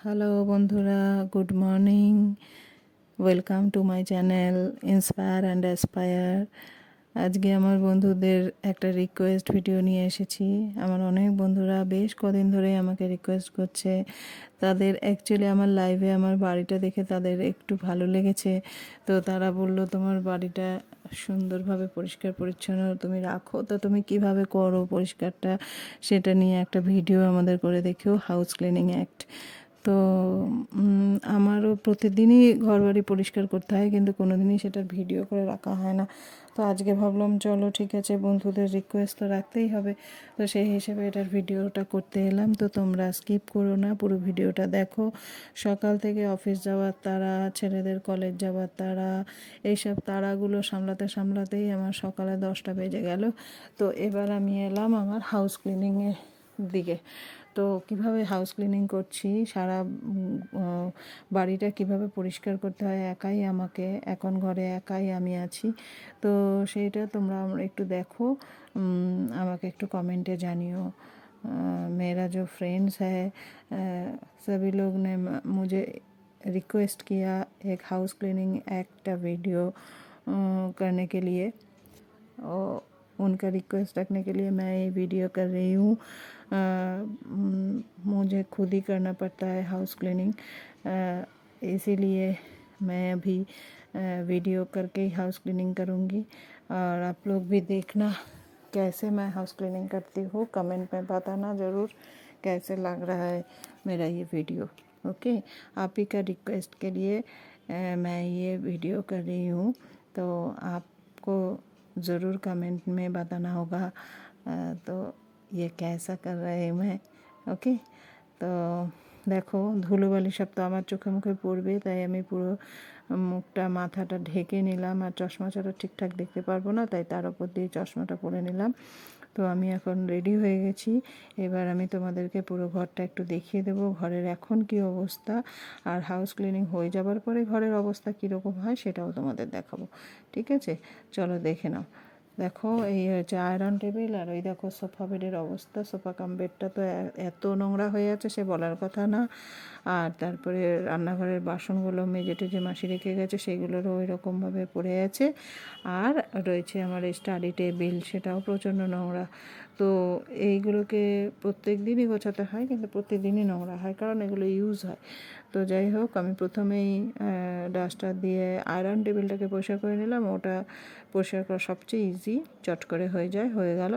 Hello বন্ধুরা, good morning. Welcome to my channel inspire and aspire. আজকে আমার বন্ধুদের একটা রিকোয়েস্ট ভিডিও নিয়ে এসেছি। আমার অনেক বন্ধুরা বেশ কদিন ধরেই আমাকে রিকোয়েস্ট করছে। তাদের অ্যাকচুয়ালি আমার লাইভে আমার বাড়িটা দেখে তাদের একটু ভালো লেগেছে। তো তারা বলল, তোমার বাড়িটা সুন্দরভাবে পরিষ্কার পরিচ্ছন্ন তুমি রাখো, তো তুমি কিভাবে করো পরিষ্কারটা, সেটা নিয়ে একটা ভিডিও আমাদের করে দেখো, হাউস ক্লিনিং অ্যাক্ট। তো আমারও প্রতিদিনই ঘরবাড়ি পরিষ্কার করতে হয়, কিন্তু কোনো দিনই সেটার ভিডিও করে রাখা হয় না। তো আজকে ভাবলাম চলো ঠিক আছে, বন্ধুদের রিকোয়েস্ট তো রাখতেই হবে, তো সেই হিসেবে এটার ভিডিওটা করতে এলাম। তো তোমরা স্কিপ করো না, পুরো ভিডিওটা দেখো। সকাল থেকে অফিস যাওয়ার তাড়া, ছেলেদের কলেজ যাওয়ার তাড়া, এইসব তাড়াগুলো সামলাতে সামলাতেই আমার সকালে 10টা বেজে গেল। তো এবার আমি এলাম আমার হাউস ক্লিনিংয়ের দিকে। তো কিভাবে হাউস ক্লিনিং করছি, সারা বাড়িটা কিভাবে পরিষ্কার করতে হয়, একাই আমাকে, এখন ঘরে একাই আমি আছি। তো সেইটা তোমরা একটু দেখো, আমাকে একটু कमेंटे জানিও। मेरा जो फ्रेंड्स है, सभी लोग ने मुझे रिक्वेस्ट किया एक हाउस क्लीनिंग एक्ट वीडियो करने के लिए, और उनका रिक्वेस्ट रखने के लिए मैं ये वीडियो कर रही हूँ। मुझे खुद ही करना पड़ता है हाउस क्लीनिंग, इसीलिए मैं अभी वीडियो करके ही हाउस क्लीनिंग करूँगी। और आप लोग भी देखना कैसे मैं हाउस क्लीनिंग करती हूँ, कमेंट में बताना ज़रूर कैसे लग रहा है मेरा ये वीडियो। ओके, आप ही का रिक्वेस्ट के लिए मैं ये वीडियो कर रही हूँ, तो आपको ज़रूर कमेंट में बताना होगा तो ये कैसा कर रहे हैं मैं। ওকে, তো দেখো ধুলোবালি সব তো আমার চোখে মুখে পড়বে, তাই আমি পুরো মুখটা মাথাটা ঢেকে নিলাম। আর চশমা ছাড়া ঠিকঠাক দেখতে পারবো না, তাই তার উপর দিয়ে চশমাটা পরে নিলাম। তো আমি এখন রেডি হয়ে গেছি। এবার আমি তোমাদেরকে পুরো ঘরটা একটু দেখিয়ে দেবো, ঘরের এখন কি অবস্থা, আর হাউস ক্লিনিং হয়ে যাবার পরে ঘরের অবস্থা কীরকম হয় সেটাও তোমাদের দেখাবো। ঠিক আছে, চলো দেখে নাও। দেখো এই হচ্ছে আয়রন টেবিল, আর ওই দেখো সোফা বেডের অবস্থা। সোফা কাম বেডটা তো এত নোংরা হয়ে আছে সে বলার কথা না। আর তারপরে রান্নাঘরের বাসনগুলো মেজে টেজে মাসি রেখে গেছে, সেগুলোরও ওই রকমভাবে পড়ে আছে। আর রয়েছে আমার স্টাডি টেবিল, সেটাও প্রচণ্ড নোংরা। তো এইগুলোকে প্রত্যেক দিনই গোছাতে হয়, কিন্তু প্রত্যেকদিনই নোংরা হয় কারণ এগুলো ইউজ হয়। তো যাই হোক, আমি প্রথমেই ডাস্টার দিয়ে আয়রন টেবিলটাকে পরিষ্কার করে নিলাম। ওটা পরিষ্কার করা সবচেয়ে ইজি, চট করে হয়ে গেল।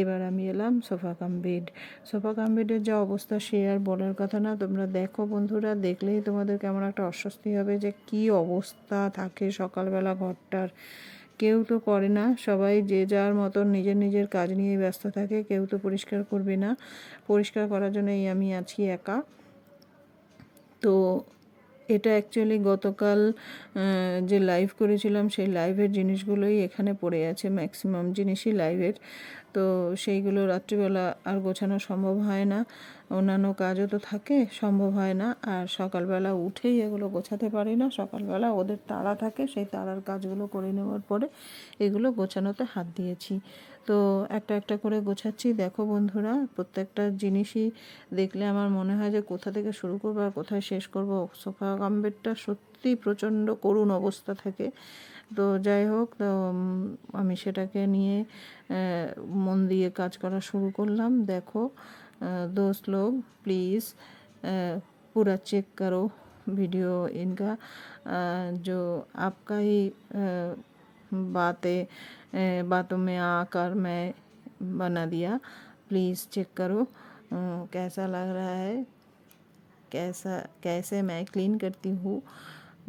এবার আমি এলাম sofa cum bed. Sofa cum বেডের যা অবস্থা সে আর বলার কথা না। তোমরা দেখো বন্ধুরা, দেখলেই তোমাদের কেমন একটা অস্বস্তি হবে যে কি অবস্থা থাকে সকালবেলা ঘরটার। কেউ তো করে না, সবাই যে যার মতন নিজের নিজের কাজ নিয়ে ব্যস্ত থাকে, কেউ তো পরিষ্কার করবে না। পরিষ্কার করার জন্যই আমি আছি একা। তো এটা অ্যাকচুয়ালি গতকাল যে লাইভ করেছিলাম সেই লাইভের জিনিসগুলোই এখানে পড়ে আছে, ম্যাক্সিমাম জিনিসই লাইভের। তো সেইগুলো রাত্রিবেলা আর গোছানো সম্ভব হয় না, অন্যান্য কাজও তো থাকে, সম্ভব হয় না। আর সকালবেলা উঠেই এগুলো গোছাতে পারি না, সকালবেলা ওদের তাড়া থাকে, সেই তাড়ার কাজগুলো করে নেওয়ার পরে এগুলো গোছানোতে হাত দিয়েছি। তো একটা একটা করে গোছাচ্ছি। দেখো বন্ধুরা, প্রত্যেকটা জিনিসই দেখলে আমার মনে হয় যে কোথা থেকে শুরু করবো আর কোথায় শেষ করব। সোফা কাম বেডটা সত্যি প্রচণ্ড করুণ অবস্থা থাকে। তো যাই হোক, তো আমি সেটাকে নিয়ে মন দিয়ে কাজ করা শুরু করলাম। देखो दोस्त लोग प्लीज़ पूरा चेक करो वीडियो इनका, जो आपका ही बातों में आकर मैं बना दिया। प्लीज़ चेक करो कैसा लग रहा है, कैसे मैं क्लीन करती हूँ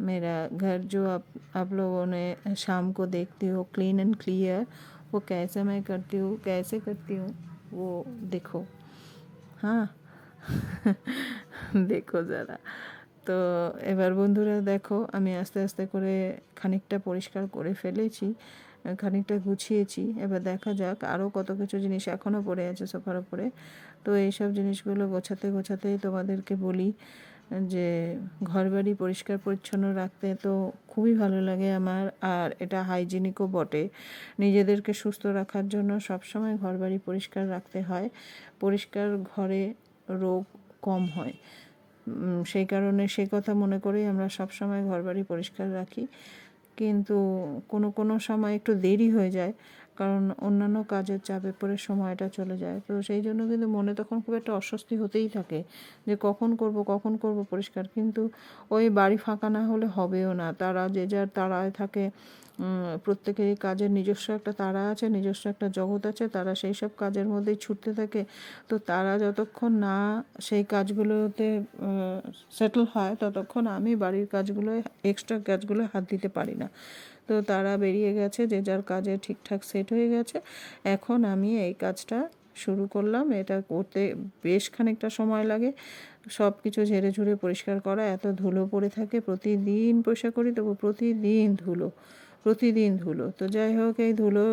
मेरा घर। जो आप लोगों ने शाम को देखती हो क्लीन एंड क्लियर, वो कैसे मैं करती हूँ, कैसे करती हूँ वो देखो। हाँ দেখো যারা। তো এবার বন্ধুরা দেখো, আমি আস্তে আস্তে করে খানিকটা পরিষ্কার করে ফেলেছি, খানিকটা গুছিয়েছি। এবার দেখা যাক আরও কত কিছু জিনিস এখনও পড়ে আছে সোফার উপরে। তো এইসব জিনিসগুলো গোছাতে গোছাতেই তোমাদেরকে বলি যে ঘরবাড়ি পরিষ্কার পরিচ্ছন্ন রাখতে তো খুবই ভালো লাগে আমার, আর এটা হাইজিনিকও বটে। নিজেদেরকে সুস্থ রাখার জন্য সবসময় ঘরবাড়ি পরিষ্কার রাখতে হয়। পরিষ্কার ঘরে রোগ কম হয়। সেই কারণে সেই কথা মনে করেই আমরা সব সময় ঘরবাড়ি পরিষ্কার রাখি। কিন্তু কোনো কোনো সময় একটু দেরি হয়ে যায়, কারণ অন্যান্য কাজের চাপে পড়ে সময়টা চলে যায়। তো সেই জন্য কিন্তু মনে তখন খুব একটা অস্বস্তি হতেই থাকে যে কখন করব পরিষ্কার। কিন্তু ওই বাড়ি ফাঁকা না হলে হবেও না, তারা যে যার তাড়ায় থাকে। প্রত্যেকেরই কাজের নিজস্ব একটা তাড়া আছে, নিজস্ব একটা জগৎ আছে, তারা সেই সব কাজের মধ্যেই ছুটতে থাকে। তো তারা যতক্ষণ না সেই কাজগুলোতে সেটেল হয় ততক্ষণ আমি বাড়ির কাজগুলোয় এক্সট্রা কাজগুলো হাত দিতে পারি না। তো তারা বেরিয়ে গেছে, যে যার কাজে ঠিকঠাক সেট হয়ে গেছে। এখন আমি এই কাজটা শুরু করলাম। এটা করতে বেশ খানিকটা সময় লাগে। সব কিছু ঝেড়ে ঝুড়ে পরিষ্কার করা, এত ধুলো পড়ে থাকে, প্রতিদিন পরিষ্কার করি তবু প্রতিদিন ধুলো। তো যাই হোক, এই ধুলো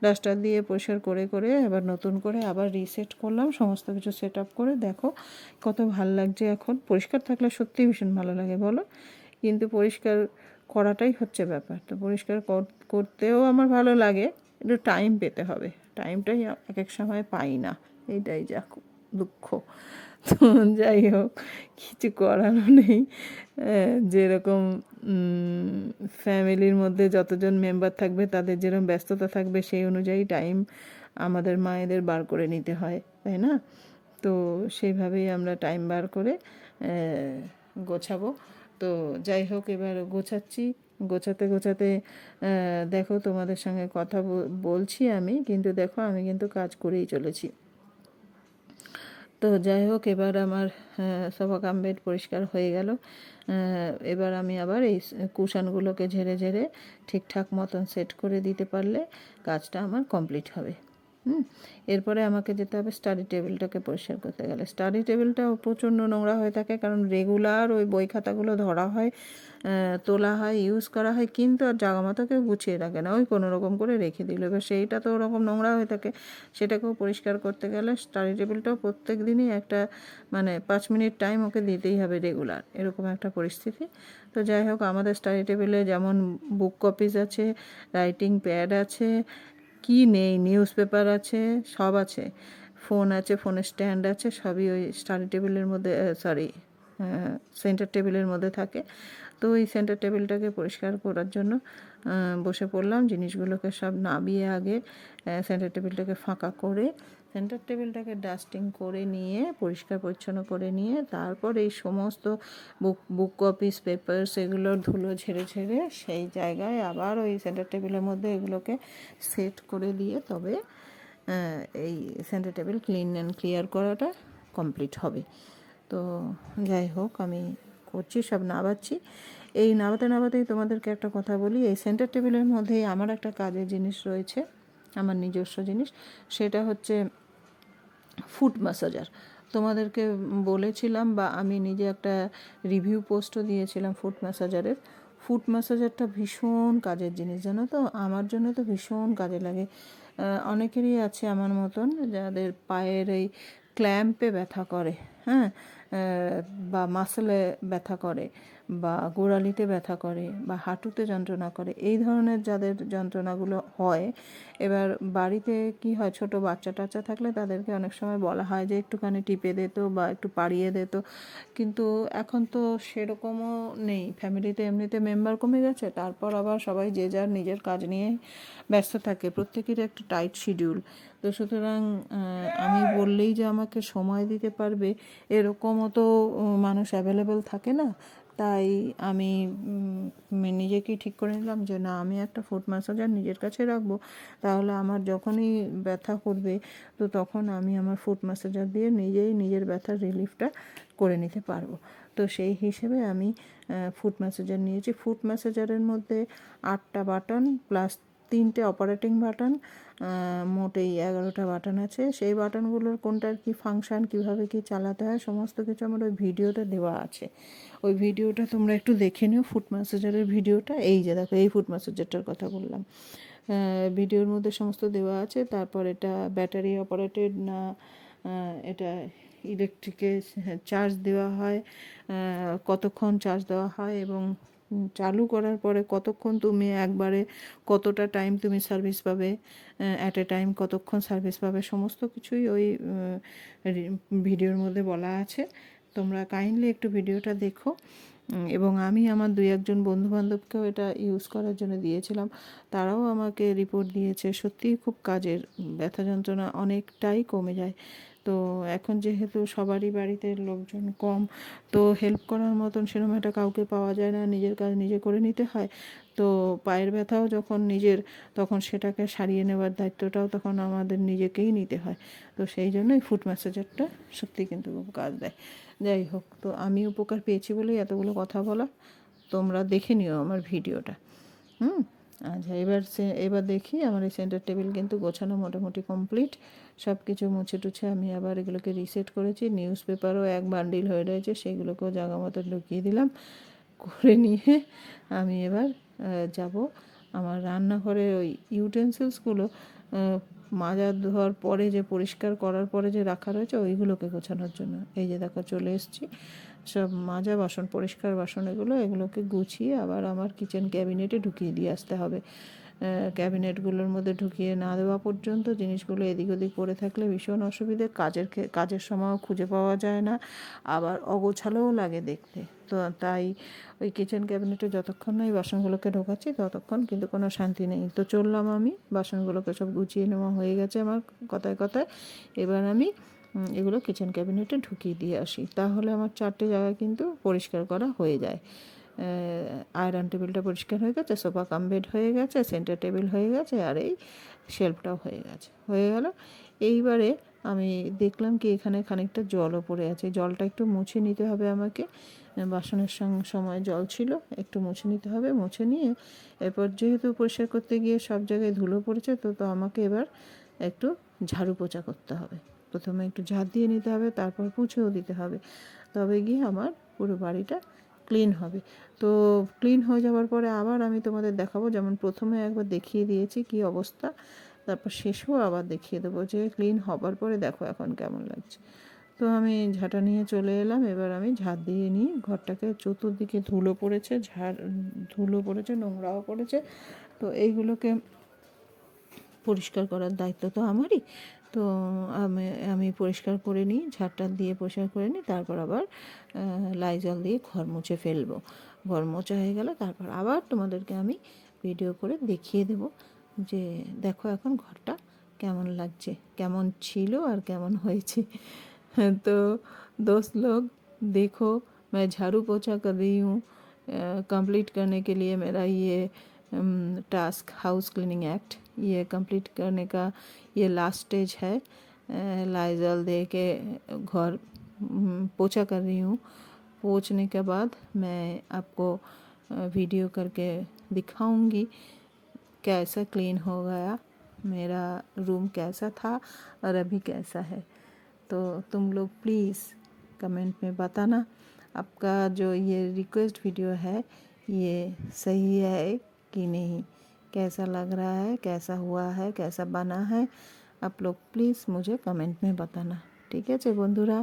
ডাস্টার দিয়ে পরিষ্কার করে করে আবার নতুন করে আবার রিসেট করলাম, সমস্ত কিছু সেট আপ করে। দেখো কত ভাল লাগছে এখন। পরিষ্কার থাকলে সত্যিই ভীষণ ভালো লাগে বলো, কিন্তু পরিষ্কার করাটাই হচ্ছে ব্যাপার। তো পরিষ্কার করতেও আমার ভালো লাগে, একটু টাইম পেতে হবে, টাইমটাই এক এক সময় পাই না, এইটাই যা দুঃখ। তো যাই হোক, কিছু করারও নেই। যেরকম ফ্যামিলির মধ্যে যতজন মেম্বার থাকবে তাদের যেরকম ব্যস্ততা থাকবে, সেই অনুযায়ী টাইম আমাদের মায়েদের বার করে নিতে হয়, তাই না? তো সেইভাবেই আমরা টাইম বার করে গোছাবো। তো যাই হোক, এবার গোছাচ্ছি। গোছাতে গোছাতে দেখো তোমাদের সঙ্গে কথা বলছি আমি, কিন্তু দেখো আমি কিন্তু কাজ করেই চলেছি। তো যাই হোক, এবার আমার সোফা কাম বেড পরিষ্কার হয়ে গেল। এবার আমি আবার এই কুশানগুলোকে ঝেড়ে ঝেড়ে ঠিকঠাক মতন সেট করে দিতে পারলে কাজটা আমার কমপ্লিট হবে। এরপরে আমাকে যেতে হবে স্টাডি টেবিলটাকে পরিষ্কার করতে গেলে। স্টাডি টেবিলটাও প্রচণ্ড নোংরা হয়ে থাকে, কারণ রেগুলার ওই বই খাতাগুলো ধরা হয়, তোলা হয়, ইউজ করা হয়, কিন্তু আর জায়গা মতো কেউ গুছিয়ে রাখে না, ওই কোনো রকম করে রেখে দিল। এবার সেইটা তো ওরকম নোংরা হয়ে থাকে, সেটাকেও পরিষ্কার করতে গেলে স্টাডি টেবিলটাও প্রত্যেক দিনই একটা 5 মিনিট টাইম ওকে দিতেই হবে রেগুলার, এরকম একটা পরিস্থিতি। তো যাই হোক, আমাদের স্টাডি টেবিলে যেমন বুক কপিজ আছে, রাইটিং প্যাড আছে, কি নেই, নিউজ পেপার আছে, সব আছে, ফোন আছে, ফোনের স্ট্যান্ড আছে, সবই ওই স্টাডি টেবিলের মধ্যে, সেন্টার টেবিলের মধ্যে থাকে। তো ওই সেন্টার টেবিলটাকে পরিষ্কার করার জন্য বসে পড়লাম। জিনিসগুলোকে সব নামিয়ে আগে সেন্টার টেবিলটাকে ফাঁকা করে, সেন্টার টেবিলটাকে ডাস্টিং করে নিয়ে, পরিষ্কার পরিচ্ছন্ন করে নিয়ে, তারপর এই সমস্ত বুক কপিস, পেপারস, এগুলোর ধুলো ঝেড়ে ঝেড়ে সেই জায়গায় আবার ওই সেন্টার টেবিলের মধ্যে এগুলোকে সেট করে দিয়ে তবে এই centre table clean and clear করাটা কমপ্লিট হবে। তো যাই হোক, আমি করছি, সব নাবাচ্ছি। এই নাবাতেই তোমাদেরকে একটা কথা বলি, এই সেন্টার টেবিলের মধ্যেই আমার একটা কাজের জিনিস রয়েছে, আমার নিজস্ব জিনিস। সেটা হচ্ছে ফুট ম্যাসাজার। তোমাদেরকে বলেছিলাম, বা আমি নিজে একটা রিভিউ পোস্টও দিয়েছিলাম ফুট ম্যাসাজারের। ফুট ম্যাসাজারটা ভীষণ কাজের জিনিস, জানো তো, আমার জন্য তো ভীষণ কাজে লাগে। অনেকেরই আছে আমার মতন, যাদের পায়ের এই ক্ল্যাম্পে ব্যথা করে, হ্যাঁ, বা মাসেলে ব্যথা করে, বা গোড়ালিতে ব্যথা করে, বা হাঁটুতে যন্ত্রণা করে, এই ধরনের যাদের যন্ত্রণাগুলো হয়, এবার বাড়িতে কি হয়, ছোট বাচ্চা টাচ্চা থাকলে তাদেরকে অনেক সময় বলা হয় যে একটুখানি টিপে দে তো, বা একটু পাড়িয়ে দে তো। কিন্তু এখন তো সেরকমও নেই, ফ্যামিলিতে এমনিতে মেম্বার কমে গেছে, তারপর আবার সবাই যে যার নিজের কাজ নিয়ে ব্যস্ত থাকে, প্রত্যেকেরই একটা টাইট শিডিউল। তো সুতরাং আমি বললেই যে আমাকে সময় দিতে পারবে এরকমও তো মানুষ অ্যাভেলেবেল থাকে না। তাই আমি নিজেকেই ঠিক করে নিলাম যে না, আমি একটা ফুট ম্যাসাজার নিজের কাছে রাখবো, তাহলে আমার যখনই ব্যথা করবে তো তখন আমি আমার ফুট ম্যাসাজার দিয়ে নিজেই নিজের ব্যথার রিলিফটা করে নিতে পারবো। তো সেই হিসেবে আমি ফুট ম্যাসাজার নিয়েছি। ফুট ম্যাসাজারের মধ্যে 8টা বাটন প্লাস 3টে অপারেটিং বাটন, মোট এই 11টা বাটন আছে। সেই বাটনগুলোর কোনটার কি ফাংশান, কিভাবে কি চালাতে হয়, সমস্ত কিছু আমার ওই ভিডিওতে দেওয়া আছে। ওই ভিডিওটা তোমরা একটু দেখে নিও, ফুট ম্যাসাজারের ভিডিওটা। এই যে দেখো, এই ফুট ম্যাসাজারটার কথা বললাম, ভিডিওর মধ্যে সমস্ত দেওয়া আছে। তারপর এটা ব্যাটারি অপারেটেড না, এটা ইলেকট্রিকে চার্জ দেওয়া হয়, কতক্ষণ চার্জ দেওয়া হয়, এবং চালু করার পরে কতক্ষণ তুমি একবারে কতটা টাইম তুমি সার্ভিস পাবে, অ্যাট এ টাইম কতক্ষণ সার্ভিস পাবে, সমস্ত কিছুই ওই ভিডিওর মধ্যে বলা আছে। তো তোমরা কাইন্ডলি একটু ভিডিওটা দেখো। এবং আমি আমার 2-1 বন্ধুবান্ধবকেও এটা ইউজ করার জন্য দিয়েছিলাম, তারাও আমাকে রিপোর্ট দিয়েছে সত্যিই খুব কাজের, ব্যথা যন্ত্রণা অনেকটাই কমে যায়। তো এখন যেহেতু সবারই বাড়িতে লোকজন কম, তো হেল্প করার মতন সেরকম একটা কাউকে পাওয়া যায় না, নিজের কাজ নিজে করে নিতে হয়। তো পায়ের ব্যথাও যখন নিজের, তখন সেটাকে সারিয়ে নেওয়ার দায়িত্বটাও তখন আমাদের নিজেকেই নিতে হয়। তো সেই জন্যই ফুট ম্যাসাজারটা সত্যি কিন্তু খুব কাজ দেয়। যাই হোক, তো আমি উপকার পেয়েছি বলেই এতগুলো কথা বলা। তোমরা দেখে নিও আমার ভিডিওটা। আচ্ছা, এবার দেখি আমার এই সেন্টার টেবিল কিন্তু গোছানো মোটামুটি কমপ্লিট। সব কিছু মুছে টুছে আমি আবার এগুলোকে রিসেট করেছি। নিউজ পেপারও এক বান্ডিল হয়ে রয়েছে, সেইগুলোকেও জায়গা মতো ঢুকিয়ে দিলাম। করে নিয়ে আমি এবার যাব আমার রান্নাঘরে ওই ইউটেন্সিলসগুলো মাজা ধোয়ার পরে, যে পরিষ্কার করার পরে যে রাখা রয়েছে ওইগুলোকে গোছানোর জন্য। এই যে দেখো চলে এসেছি, সব মাজা বাসন, পরিষ্কার বাসন এগুলোকে গুছিয়ে আবার আমার কিচেন ক্যাবিনেটে ঢুকিয়ে দিয়ে আসতে হবে। ক্যাবিনেটগুলোর মধ্যে ঢুকিয়ে না দেওয়া পর্যন্ত জিনিসগুলো এদিক ওদিক পড়ে থাকলে ভীষণ অসুবিধে, কাজের সময়ও খুঁজে পাওয়া যায় না, আবার অগোছালোও লাগে দেখতে। তো তাই ওই কিচেন ক্যাবিনেটে যতক্ষণ না এই বাসনগুলোকে ঢোকাচ্ছি ততক্ষণ কিন্তু কোনো শান্তি নেই। তো চললাম আমি, বাসনগুলোকে সব গুছিয়ে নেওয়া হয়ে গেছে আমার কথায় কথায়। এবার আমি এগুলো কিচেন ক্যাবিনেটে ঢুকিয়ে দিয়ে আসি, তাহলে আমার 4টে জায়গা কিন্তু পরিষ্কার করা হয়ে যায়। আয়রন টেবিলটা পরিষ্কার হয়ে গেছে, সোফা কাম বেড হয়ে গেছে, সেন্টার টেবিল হয়ে গেছে, আর এই শেলফটাও হয়ে গেল। এইবারে আমি দেখলাম কি এখানে খানিকটা জলও পড়ে আছে, জলটা একটু মুছে নিতে হবে আমাকে। বাসনের সময় জল ছিল, একটু মুছে নিতে হবে। মুছে নিয়ে এরপর যেহেতু পরিষ্কার করতে গিয়ে সব জায়গায় ধুলো পড়েছে, তো আমাকে এবার একটু ঝাড়ু পোছা করতে হবে। প্রথমে একটু ঝাড় দিয়ে নিতে হবে, তারপর পুছেও দিতে হবে, তবে গিয়ে আমার পুরো বাড়িটা ক্লিন হবে। তো ক্লিন হয়ে যাওয়ার পরে আবার আমি তোমাদের দেখাবো, যেমন প্রথমে একবার দেখিয়ে দিয়েছি কি অবস্থা, তারপর শেষেও আবার দেখিয়ে দেবো যে ক্লিন হবার পরে দেখো এখন কেমন লাগছে। তো আমি ঝাঁটা নিয়ে চলে এলাম, এবার আমি ঝাড় দিয়ে নিই ঘরটাকে। চতুর্দিকে ধুলো পড়েছে, নোংরাও পড়েছে। তো এইগুলোকে পরিষ্কার করার দায়িত্ব তো আমারই। তো আমি পরিষ্কার করে নিই, ঝাড়টা দিয়ে পরিষ্কার করে নিই, তারপর আবার লাইজল দিয়ে ঘর মুছে ফেলবো। ঘর মোছা হয়ে গেলে তারপর আবার তোমাদেরকে আমি ভিডিও করে দেখিয়ে দেব যে দেখো এখন ঘরটা কেমন লাগছে, কেমন ছিল আর কেমন হয়েছে। तो दोस्त लोग देखो, मैं झाड़ू पोछा कर रही हूँ। कंप्लीट करने के लिए मेरा ये टास्क हाउस क्लीनिंग एक्ट, ये कंप्लीट करने का ये लास्ट स्टेज है। लाइजॉल दे के घर पोछा कर रही हूँ। पोछने के बाद मैं आपको वीडियो करके दिखाऊंगी कैसा क्लीन हो गया, मेरा रूम कैसा था और अभी कैसा है। तो तुम लोग प्लीज़ कमेंट में बताना आपका जो ये रिक्वेस्ट वीडियो है ये सही है कि नहीं, कैसा लग रहा है, कैसा हुआ है, कैसा बना है। आप लोग प्लीज़ मुझे कमेंट में बताना, ঠিক আছে বন্ধুরা?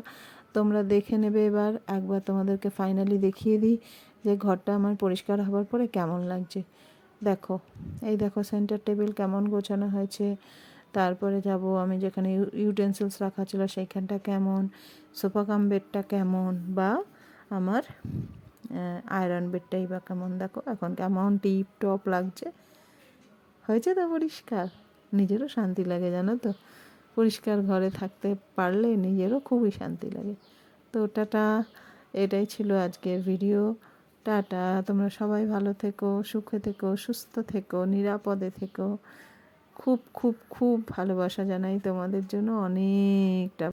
তোমরা দেখে নেবে। এবার একবার তোমাদেরকে ফাইনালি দেখিয়ে দিই যে ঘরটা আমার পরিষ্কার হওয়ার পরে কেমন লাগছে। দেখো, এই দেখো সেন্টার টেবিল কেমন গোছানো হয়েছে, তারপরে যাব আমি যেখানে ইউটেন্সিলস রাখা ছিল সেইখানটা কেমন, সোফা কাম বেডটা কেমন, বা আমার আয়রন বেডটাই বা কেমন। দেখো এখন কেমন টিপ টপ লাগছে, হয়েছে তো পরিষ্কার। নিজেরও শান্তি লাগে জানো তো, পরিষ্কার ঘরে থাকতে পারলে নিজেরও খুবই শান্তি লাগে। তো টাটা, এটাই ছিল আজকের ভিডিও। টাটা, তোমরা সবাই ভালো থেকো, সুখে থেকো, সুস্থ থেকো, নিরাপদে থেকো। খুব খুব খুব ভালোবাসা জানাই তোমাদের জন্য, অনেকটা।